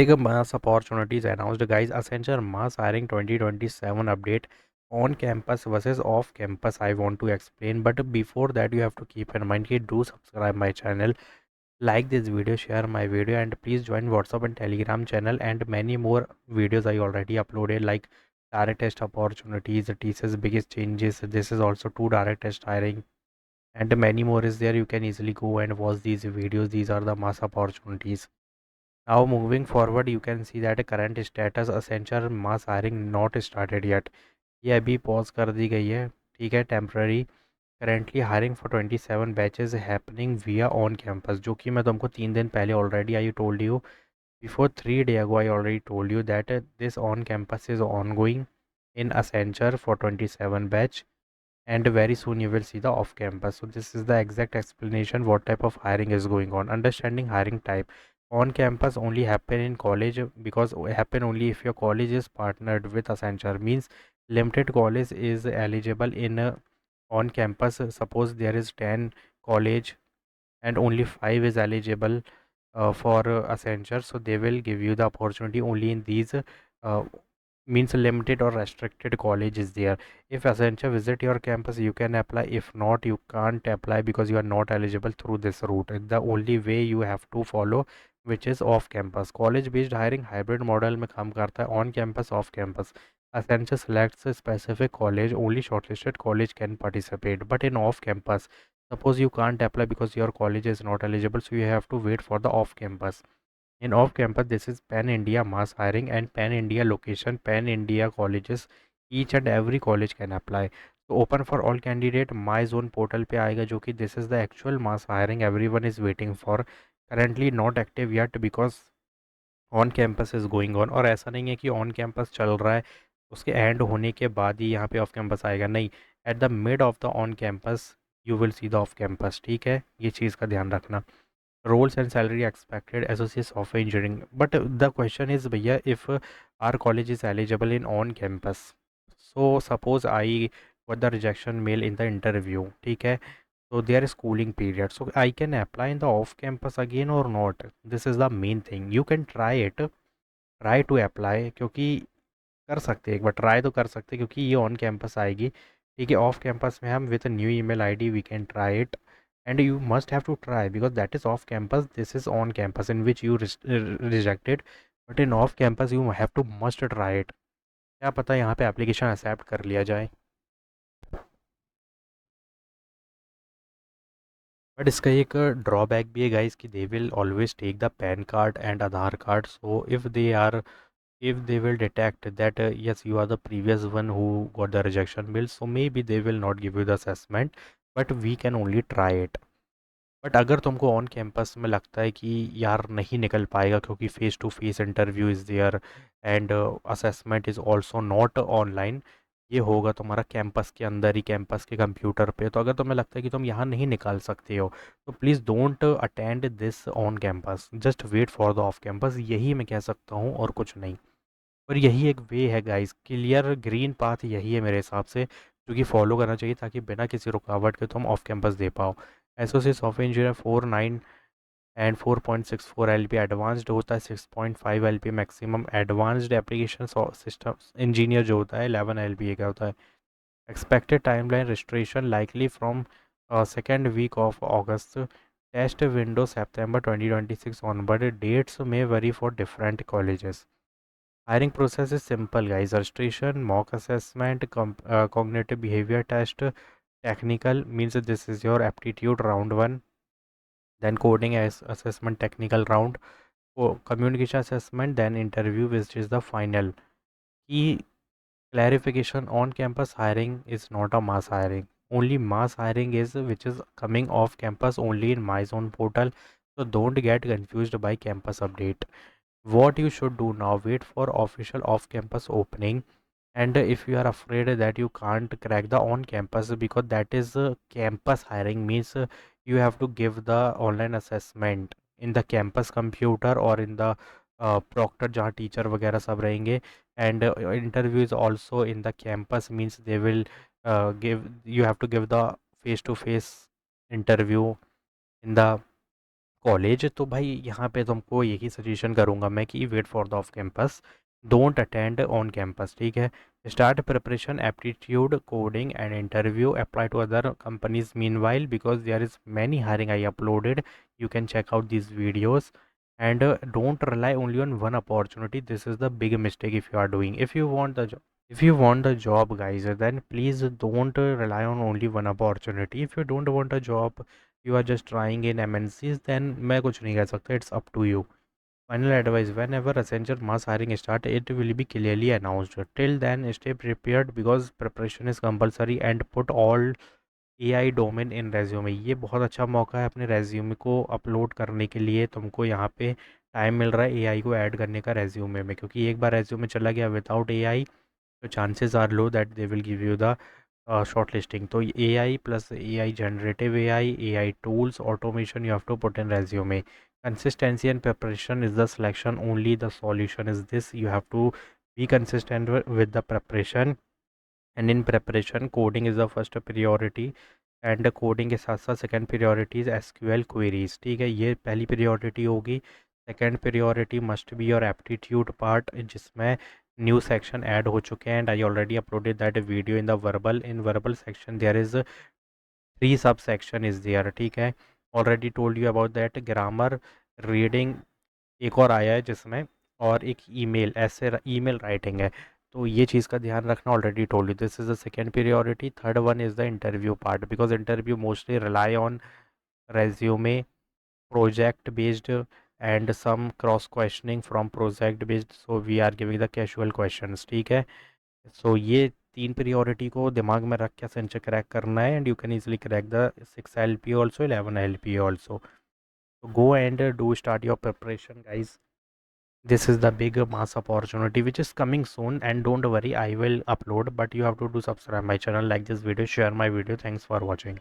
Big mass opportunities announced, guys. Accenture mass hiring 2027 update on campus versus off campus. I want to explain, but before that, you have to keep in mind कि do subscribe my channel, like this video, share my video, and please join WhatsApp and Telegram channel and many more videos I already uploaded, like direct test opportunities, TCS biggest changes. This is also two direct test hiring and many more is there. You can easily go and watch these videos. These are the mass opportunities. Now moving forward, you can see that current status Accenture mass hiring not started yet. ये अभी pause कर दी गई है, ठीक है, temporary. Currently hiring for 27 batches happening विया on campus, जो कि मैं तुमको 3 दिन पहले already I told you. Before 3 day ago I already told you that this on campus is on going in Accenture for 27 batch, and very soon you will see the off campus. So this is the exact explanation what type of hiring is going on. Understanding hiring type: on campus only happen in college, because happen only if your college is partnered with Accenture, means limited college is eligible in on campus. Suppose there is 10 college and only 5 is eligible for Accenture, so they will give you the opportunity only in these means limited or restricted college is there. If Accenture visit your campus, you can apply. If not, you can't apply because you are not eligible through this route. It's the only way you have to follow, which is off campus. College based hiring hybrid model में काम करता है, on campus off campus. Accenture selects a specific college, only shortlisted college can participate. But in off campus, suppose you can't apply because your college is not eligible, so you have to wait for the off campus. In off campus, this is pan India mass hiring and pan India location, pan India colleges. Each and every college can apply. So open for all candidate, my zone portal पे आएगा, जो कि this is the actual mass hiring everyone is waiting for. Currently not active yet because on campus is going on. और ऐसा नहीं है कि on campus चल रहा है उसके एंड होने के बाद ही यहाँ पे ऑफ कैंपस आएगा, नहीं. At the mid of the on campus you will see the off campus, ठीक है, ये चीज़ का ध्यान रखना. roles and salary expected associate software engineering, but the question is भैया, if our college is eligible in on campus, so suppose I got the rejection mail in the interview, ठीक है, so there is cooling period, so I can apply in the off campus again or not. This is the main thing. You can try it, try to apply, क्योंकि कर सकते हैं एक बार, try तो कर सकते हैं क्योंकि ये ऑन कैंपस आएगी, ठीक है. ऑफ कैंपस में हम with new email ID we can try it, and you must have to try because that is off campus, this is on campus in which you rejected, but in off campus you have to must try it. क्या पता यहाँ पे application accept कर लिया जाए. But इसका एक drawback भी है गाइस कि they will always take the PAN card and Aadhaar card. So if they are, if they will detect that yes, you are the previous one who got the rejection bill, so maybe they will not give you the assessment, but we can only try it. But अगर तुमको on campus में लगता है कि यार नहीं निकल पाएगा क्योंकि face to face interview is there and assessment is also not online, ये होगा तुम्हारा कैंपस के अंदर ही, कैंपस के कंप्यूटर पे, तो अगर तुम्हें लगता है कि तुम यहाँ नहीं निकाल सकते हो, तो please don't attend this on campus, just wait for the off campus. यही मैं कह सकता हूँ और कुछ नहीं. और यही एक वे है गाइस, क्लियर ग्रीन पाथ यही है मेरे हिसाब से, जो कि फॉलो करना चाहिए ताकि बिना किसी रुकावट के तुम ऑफ कैंपस दे पाओ. Associate software engineer 4.9 and 4.64 L P advanced होता है, 6.5 L P maximum. Advanced application system engineer जो होता है 11 एल पी का होता है. Expected timeline registration likely from second week of August. Test window September 2026 onward. Dates may vary for different colleges. Hiring process is simple, guys. Registration, mock assessment, cognitive behavior test, technical means this is your aptitude round one, then coding as assessment technical round, communication assessment, then interview, which is the final. Key clarification: on campus hiring is not a mass hiring. Only mass hiring is which is coming off campus only in my zone portal. So don't get confused by campus update. What you should do now: wait for official off campus opening. And if you are afraid that you can't crack the on campus because that is campus hiring, means you have to give the online assessment in the campus computer or in the proctor जहाँ teacher वगैरह सब रहेंगे, and interview is also in the campus, means they will give, you have to give the face to face interview in the college तो भाई यहाँ पे तुमको यही सजेशन करूँगा मैं कि wait for the off campus, don't attend on campus, ठीक है। Start preparation aptitude coding and interview, apply to other companies meanwhile because there is many hiring I uploaded, you can check out these videos and don't rely only on one opportunity. This is the big mistake if you are doing. If you want the job guys, then please don't rely on only one opportunity. If you don't want a job, you are just trying in MNCs, then मैं कुछ नहीं कह सकता, it's up to you. Final advice, whenever Accenture mass hiring start, it will be clearly announced. Till then, stay prepared because preparation is compulsory and put all AI domain in resume. ये बहुत अच्छा मौका है अपने resume को upload करने के लिए, तुमको यहाँ पे टाइम मिल रहा है एआई को ऐड करने का रेज्यूमे में, क्योंकि एक बार रेज्यूमे चला गया विदाउट एआई तो chances are low that they will give you the shortlisting. तो AI plus AI generative AI tools automation you have to put in resume. Consistency and preparation is the selection only, the solution is this, you have to be consistent with the preparation and in preparation coding is the first priority and coding के साथ साथ second priority is SQL queries, ठीक है, ये पहली priority होगी। Second priority must be your aptitude part, जिसमें new section add हो चुके हैं and I already uploaded that video in the verbal. In verbal section there is 3 sub section is there, ठीक है, already told you about that. Grammar, reading एक और आया है जिसमें, और एक ईमेल, ऐसे ईमेल राइटिंग है, तो ये चीज़ का ध्यान रखना, already told you this is the second priority. Third one is the interview part because interview mostly rely on resume, project based and some cross questioning from project based, so we are giving the casual questions, ठीक है। so ये तीन priority को दिमाग में रख के सेंचर crack करना है, and you can easily crack the 6 LP also, 11 LP also. So go and do start your preparation guys. This is the big mass opportunity which is coming soon, and don't worry, I will upload, but you have to do subscribe my channel, like this video, share my video. Thanks for watching.